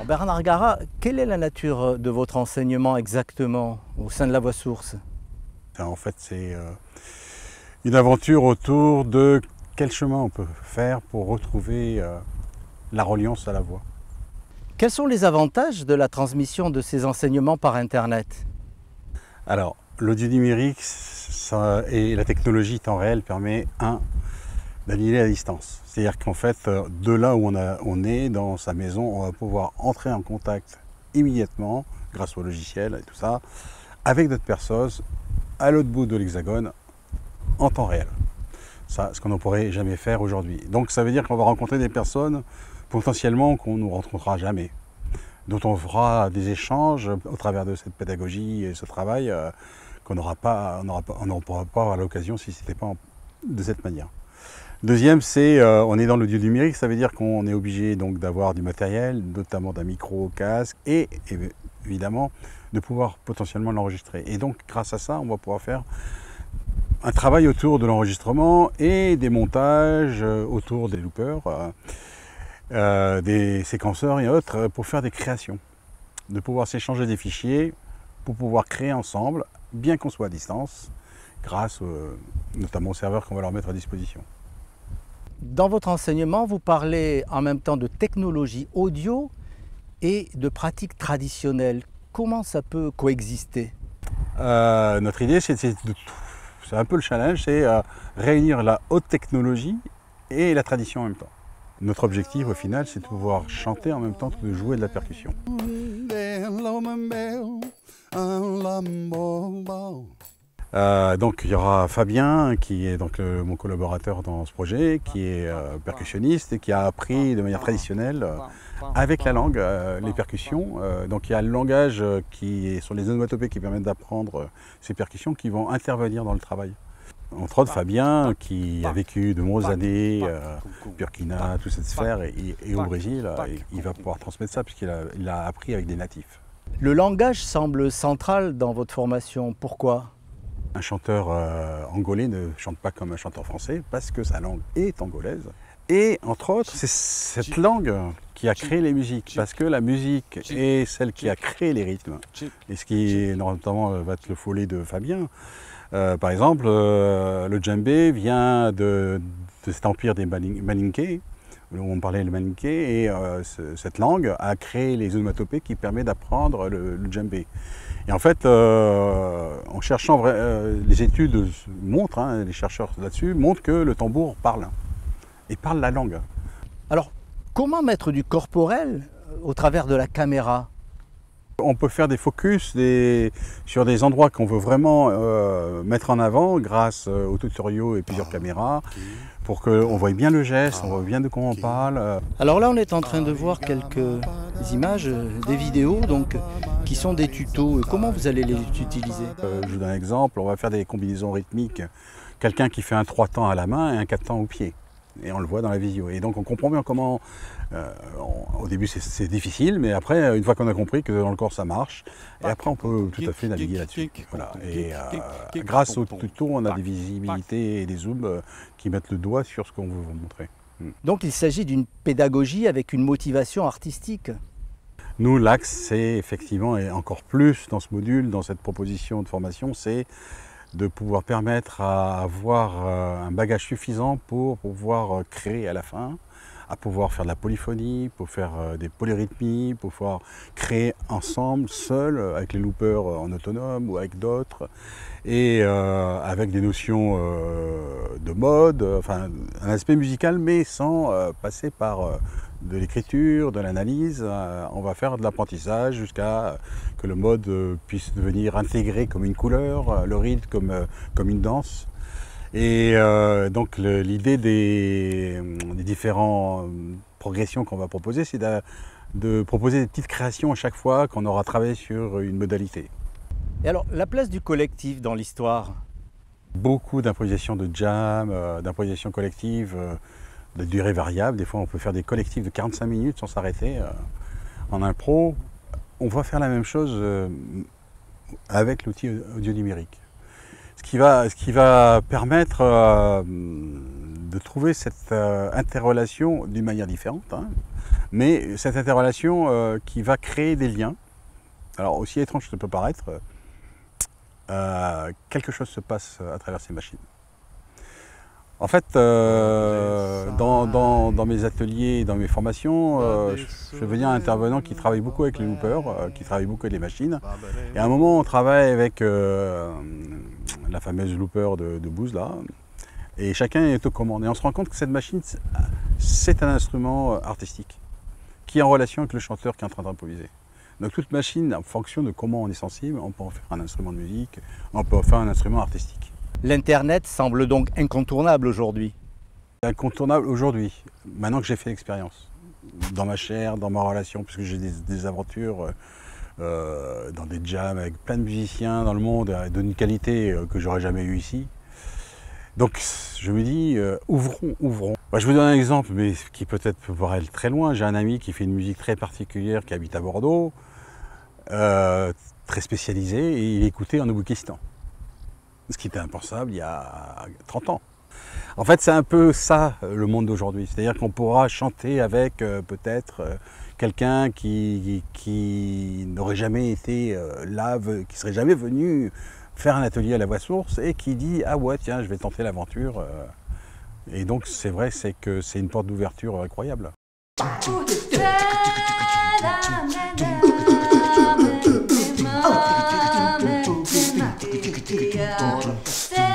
Bernard Garat, quelle est la nature de votre enseignement exactement au sein de la Voix Source? En fait, c'est une aventure autour de quel chemin on peut faire pour retrouver la reliance à la voix. Quels sont les avantages de la transmission de ces enseignements par Internet? Alors, l'audio numérique et la technologie temps réel permet, d'annuler la distance. C'est-à-dire qu'en fait, de là où on est, dans sa maison, on va pouvoir entrer en contact immédiatement, grâce au logiciel et tout ça, avec d'autres personnes à l'autre bout de l'hexagone, en temps réel. Ça, ce qu'on ne pourrait jamais faire aujourd'hui. Donc ça veut dire qu'on va rencontrer des personnes potentiellement qu'on ne rencontrera jamais, dont on fera des échanges au travers de cette pédagogie et ce travail qu'on n'aura pas, on n'en pourra pas avoir l'occasion si ce n'était pas de cette manière. Deuxième, c'est on est dans l'audio numérique, ça veut dire qu'on est obligé donc d'avoir du matériel, notamment d'un micro, casque, et évidemment de pouvoir potentiellement l'enregistrer. Et donc grâce à ça, on va pouvoir faire un travail autour de l'enregistrement et des montages autour des loopers, des séquenceurs et autres, pour faire des créations. De pouvoir s'échanger des fichiers, pour pouvoir créer ensemble, bien qu'on soit à distance, grâce notamment aux serveurs qu'on va leur mettre à disposition. Dans votre enseignement, vous parlez en même temps de technologie audio et de pratiques traditionnelles. Comment ça peut coexister? Notre idée, c'est un peu le challenge, c'est réunir la haute technologie et la tradition en même temps. Notre objectif au final, c'est de pouvoir chanter en même temps que de jouer de la percussion. Donc il y aura Fabien qui est donc mon collaborateur dans ce projet, qui est percussionniste et qui a appris de manière traditionnelle avec la langue les percussions. Donc il y a le langage qui sont les onomatopées qui permettent d'apprendre ces percussions qui vont intervenir dans le travail. Entre autres Fabien qui a vécu de nombreuses années Burkina, toute cette sphère et au Brésil, il va pouvoir transmettre ça puisqu'il a appris avec des natifs. Le langage semble central dans votre formation. Pourquoi? Un chanteur angolais ne chante pas comme un chanteur français parce que sa langue est angolaise. Et entre autres, c'est cette langue qui a créé les musiques, parce que la musique est celle qui a créé les rythmes. Et ce qui notamment va être le follet de Fabien. Par exemple, le djembé vient de cet empire des Malinké, où on parlait le malinké, et cette langue a créé les onomatopées qui permettent d'apprendre le djembé. Et en fait, en cherchant, les études montrent, les chercheurs là-dessus, montrent que le tambour parle, et parle la langue. Alors, comment mettre du corporel au travers de la caméra? On peut faire des focus sur des endroits qu'on veut vraiment mettre en avant grâce aux tutoriaux et plusieurs caméras pour qu'on voie bien le geste, on voit bien de quoi on parle. Alors là, on est en train de voir quelques images, des vidéos donc, qui sont des tutos. Comment vous allez les utiliser? Je vous donne un exemple, on va faire des combinaisons rythmiques. Quelqu'un qui fait un 3 temps à la main et un 4 temps au pied. Et on le voit dans la visio. Et donc on comprend bien comment, au début c'est difficile, mais après, une fois qu'on a compris que dans le corps ça marche, et après on peut tout à fait naviguer là-dessus. Voilà. Et grâce au tuto, on a des visibilités et des zooms qui mettent le doigt sur ce qu'on veut vous montrer. Donc il s'agit d'une pédagogie avec une motivation artistique. Nous, l'axe, c'est effectivement, et encore plus dans ce module, dans cette proposition de formation, c'est de pouvoir permettre à avoir un bagage suffisant pour pouvoir créer à la fin, à pouvoir faire de la polyphonie, pour faire des polyrythmies, pour pouvoir créer ensemble, seul, avec les loopers en autonome ou avec d'autres, et avec des notions de mode, enfin un aspect musical, mais sans passer par de l'écriture, de l'analyse. On va faire de l'apprentissage jusqu'à que le mode puisse devenir intégré comme une couleur, le rythme comme une danse. Et donc l'idée des différentes progressions qu'on va proposer, c'est de proposer des petites créations à chaque fois qu'on aura travaillé sur une modalité. Et alors, la place du collectif dans l'histoire? Beaucoup d'improvisation de jam, d'improvisation collective, de durée variable. Des fois, on peut faire des collectifs de 45 minutes sans s'arrêter. En impro, on va faire la même chose avec l'outil audio numérique. Ce qui va permettre de trouver cette interrelation d'une manière différente, hein, mais cette interrelation qui va créer des liens. Alors aussi étrange que ça peut paraître, quelque chose se passe à travers ces machines. En fait, dans mes ateliers, dans mes formations, je deviens un intervenant qui travaille beaucoup avec les loopers, qui travaille beaucoup avec les machines. Et à un moment, on travaille avec la fameuse looper de Booz, là, et chacun est aux commandes. Et on se rend compte que cette machine, c'est un instrument artistique, qui est en relation avec le chanteur qui est en train d'improviser. Donc toute machine, en fonction de comment on est sensible, on peut en faire un instrument de musique, on peut en faire un instrument artistique. L'Internet semble donc incontournable aujourd'hui. Incontournable aujourd'hui, maintenant que j'ai fait l'expérience, dans ma chair, dans ma relation, puisque j'ai des aventures dans des jams avec plein de musiciens dans le monde, d'une qualité que j'aurais jamais eu ici. Donc je me dis, ouvrons. Je vous donne un exemple, mais qui peut-être peut paraître très loin. J'ai un ami qui fait une musique très particulière, qui habite à Bordeaux, très spécialisé, et il écoutait en Ouzbékistan. Ce qui était impensable il y a 30 ans. En fait, c'est un peu ça le monde d'aujourd'hui. C'est-à-dire qu'on pourra chanter avec peut-être quelqu'un qui n'aurait jamais été là, qui serait jamais venu faire un atelier à la Voix Source et qui dit « Ah ouais, tiens, je vais tenter l'aventure ». Et donc, c'est vrai, c'est que c'est une porte d'ouverture incroyable. Say